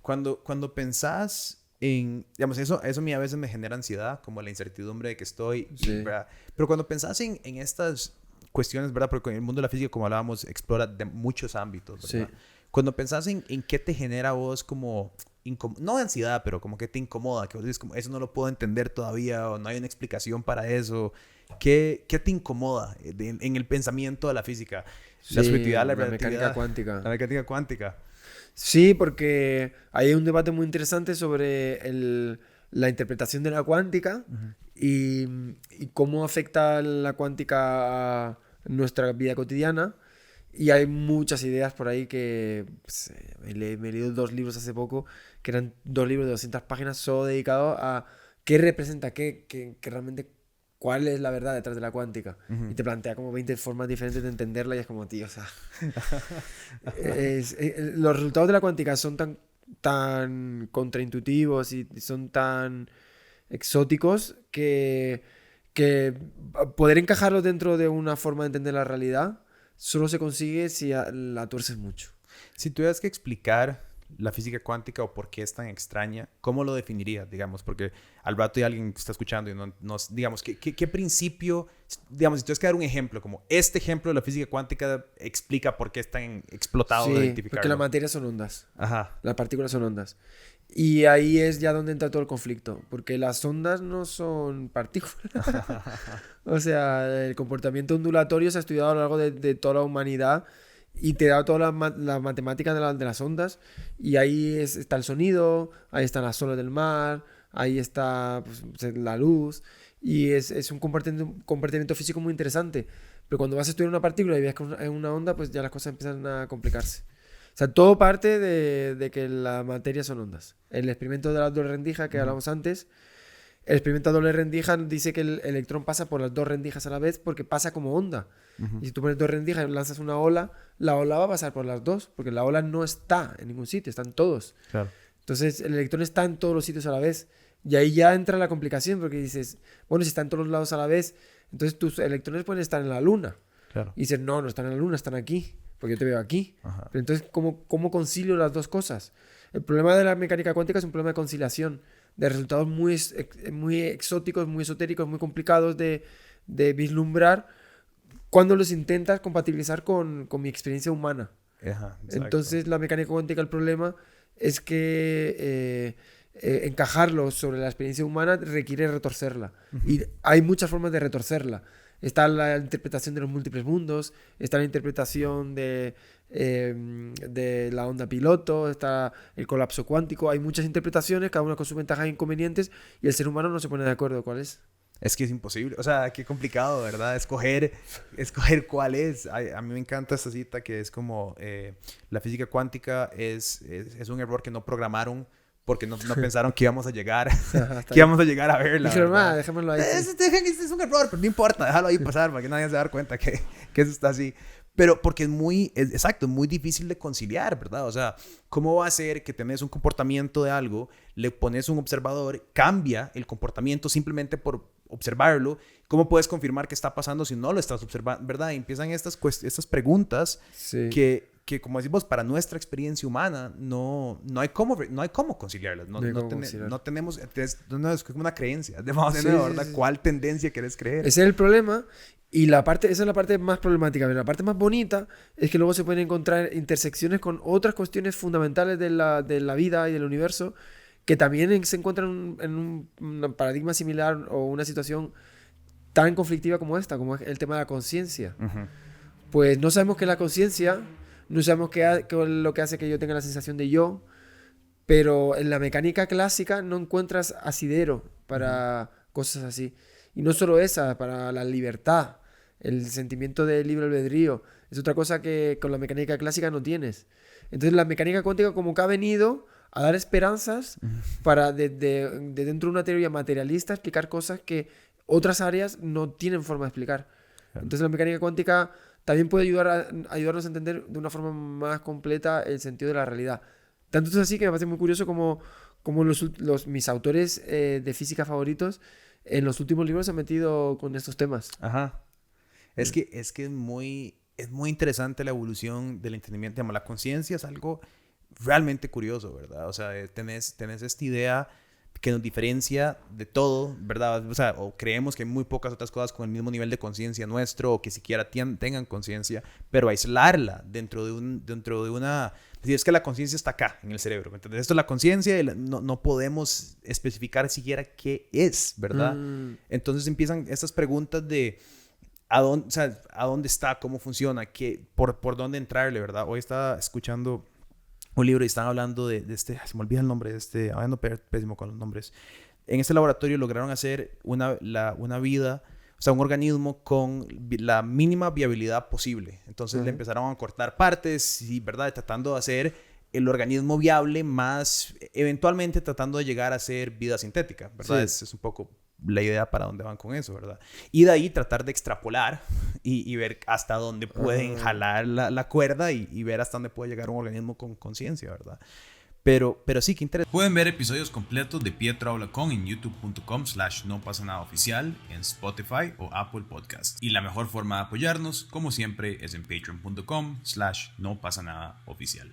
cuando pensás en, digamos, eso a mí a veces me genera ansiedad, como la incertidumbre de que estoy, Sí. ¿verdad? Pero cuando pensás en estas cuestiones, ¿verdad? Porque el mundo de la física, como hablábamos, explora de muchos ámbitos, Sí. ¿verdad? Cuando pensás en qué te genera a vos como, no ansiedad, pero como que te incomoda, que vos dices como, eso no lo puedo entender todavía, o no hay una explicación para eso, ¿qué te incomoda en el pensamiento de la física? La Sí, subjetividad, la la mecánica relatividad, cuántica. la mecánica cuántica. Sí, porque hay un debate muy interesante sobre la interpretación de la cuántica Ujú. y, y cómo afecta la cuántica a nuestra vida cotidiana. Y hay muchas ideas por ahí que pues, me he leído 2 libros hace poco, que eran 2 libros de 200 páginas solo dedicados a qué representa, qué realmente, cuál es la verdad detrás de la cuántica. Y Ujú. te plantea como 20 formas diferentes de entenderla y es como, tío, o sea, los resultados de la cuántica son tan contraintuitivos y son tan exóticos que poder encajarlos dentro de una forma de entender la realidad solo se consigue si la tuerces mucho. Si tuvieras que explicar la física cuántica o por qué es tan extraña, ¿cómo lo definirías, digamos? Porque al rato hay alguien que está escuchando y digamos, ¿qué principio, digamos, si tuvieras que dar un ejemplo, como este ejemplo de la física cuántica explica por qué es tan explotado de Sí, porque la identificarlo? materia son ondas, Ajá. las partículas son ondas. Y ahí es ya donde entra todo el conflicto, porque las ondas no son partículas. O sea, el comportamiento ondulatorio se ha estudiado a lo largo de toda la humanidad y te da toda la matemática de las ondas. Y ahí está el sonido, ahí están las olas del mar, ahí está pues, la luz. Y es un comportamiento físico muy interesante. Pero cuando vas a estudiar una partícula y ves que es una onda, pues ya las cosas empiezan a complicarse. O sea, todo parte de que la materia son ondas. El experimento de la doble rendija que Ujú. hablamos antes, el experimento de doble rendija dice que el electrón pasa por las 2 rendijas a la vez porque pasa como onda. Ujú. Y si tú pones 2 rendijas y lanzas una ola, la ola va a pasar por las dos, porque la ola no está en ningún sitio, están todos. Claro, Entonces el electrón está en todos los sitios a la vez. Y ahí ya entra la complicación, porque dices, bueno, si está en todos los lados a la vez, entonces tus electrones pueden estar en la luna. claro. Y dices, no, no están en la luna, están aquí, porque yo te veo aquí. Ajá. Pero entonces, ¿cómo concilio las dos cosas? El problema de la mecánica cuántica es un problema de conciliación, de resultados muy exóticos, muy esotéricos, muy complicados de vislumbrar cuando los intentas compatibilizar con mi experiencia humana. Ajá, exacto. Entonces, la mecánica cuántica, el problema es que encajarlo sobre la experiencia humana requiere retorcerla. Ujú. Y hay muchas formas de retorcerla. Está la interpretación de los múltiples mundos, está la interpretación de la onda piloto, está el colapso cuántico. Hay muchas interpretaciones, cada una con sus ventajas e inconvenientes, y el ser humano no se pone de acuerdo cuál es. Es que es imposible, o sea, qué complicado, ¿verdad? Escoger cuál es. A mí me encanta esta cita que es como la física cuántica es un error que no programaron porque no pensaron que íbamos a llegar, Está que bien. íbamos a llegar a verla, Dijeron, ¿verdad? dejémoslo ahí, sí. Es un error, pero no importa, déjalo ahí pasar para que nadie se dé cuenta que eso está así. Pero porque exacto, es muy difícil de conciliar, ¿verdad? O sea, ¿cómo va a ser que tenés un comportamiento de algo, le pones un observador, cambia el comportamiento simplemente por observarlo? ¿Cómo puedes confirmar qué está pasando si no lo estás observando, ¿verdad? Y empiezan estas preguntas Sí. que, como decimos, para nuestra experiencia humana no hay cómo conciliarlas. No hay cómo considerar. No tenemos, no es como una creencia. Debemos Sí, tener, sí, ¿verdad? sí. ¿Cuál tendencia quieres creer? Ese es el problema. Y esa es la parte más problemática. Pero la parte más bonita es que luego se pueden encontrar intersecciones con otras cuestiones fundamentales de la vida y del universo que también se encuentran en un paradigma similar o una situación tan conflictiva como esta, como es el tema de la conciencia. Ujú. Pues no sabemos qué es la conciencia, no sabemos qué es lo que hace que yo tenga la sensación de yo, pero en la mecánica clásica no encuentras asidero Ujú. para cosas así. Y no solo esa, para la libertad, el sentimiento de libre albedrío. Es otra cosa que con la mecánica clásica no tienes. Entonces la mecánica cuántica como que ha venido a dar esperanzas para de dentro de una teoría materialista explicar cosas que otras áreas no tienen forma de explicar. Claro. Entonces la mecánica cuántica también puede ayudarnos a entender de una forma más completa el sentido de la realidad. Tanto es así que me parece muy curioso como mis autores de física favoritos en los últimos libros se han metido con estos temas. Ajá. Es que es muy interesante la evolución del entendimiento. Digamos, la conciencia es algo realmente curioso, ¿verdad? O sea, tenés esta idea que nos diferencia de todo, ¿verdad? O sea, o creemos que hay muy pocas otras cosas con el mismo nivel de conciencia nuestro o que siquiera tengan conciencia, pero aislarla dentro de una... Es decir, es que la conciencia está acá, en el cerebro. Entonces, esto es la conciencia y no podemos especificar siquiera qué es, ¿verdad? Entonces empiezan estas preguntas de ¿a dónde, o sea, a dónde está? ¿Cómo funciona? ¿Por dónde entrarle, verdad? Hoy estaba escuchando un libro y están hablando de este, se me olvida el nombre de este, ando pésimo con los nombres. En este laboratorio lograron hacer una vida, o sea, un organismo con la mínima viabilidad posible. Entonces le empezaron a cortar partes y, ¿verdad? Tratando de hacer el organismo viable más, eventualmente tratando de llegar a ser vida sintética, ¿verdad? Sí. Es un poco la idea para dónde van con eso, ¿verdad? Y de ahí tratar de extrapolar y ver hasta dónde pueden jalar la cuerda y ver hasta dónde puede llegar un organismo con conciencia, ¿verdad? Pero sí, qué interesante. Pueden ver episodios completos de Pietro Habla Con en youtube.com/no pasa nada oficial, en Spotify o Apple Podcast. Y la mejor forma de apoyarnos, como siempre, es en patreon.com/no pasa nada oficial.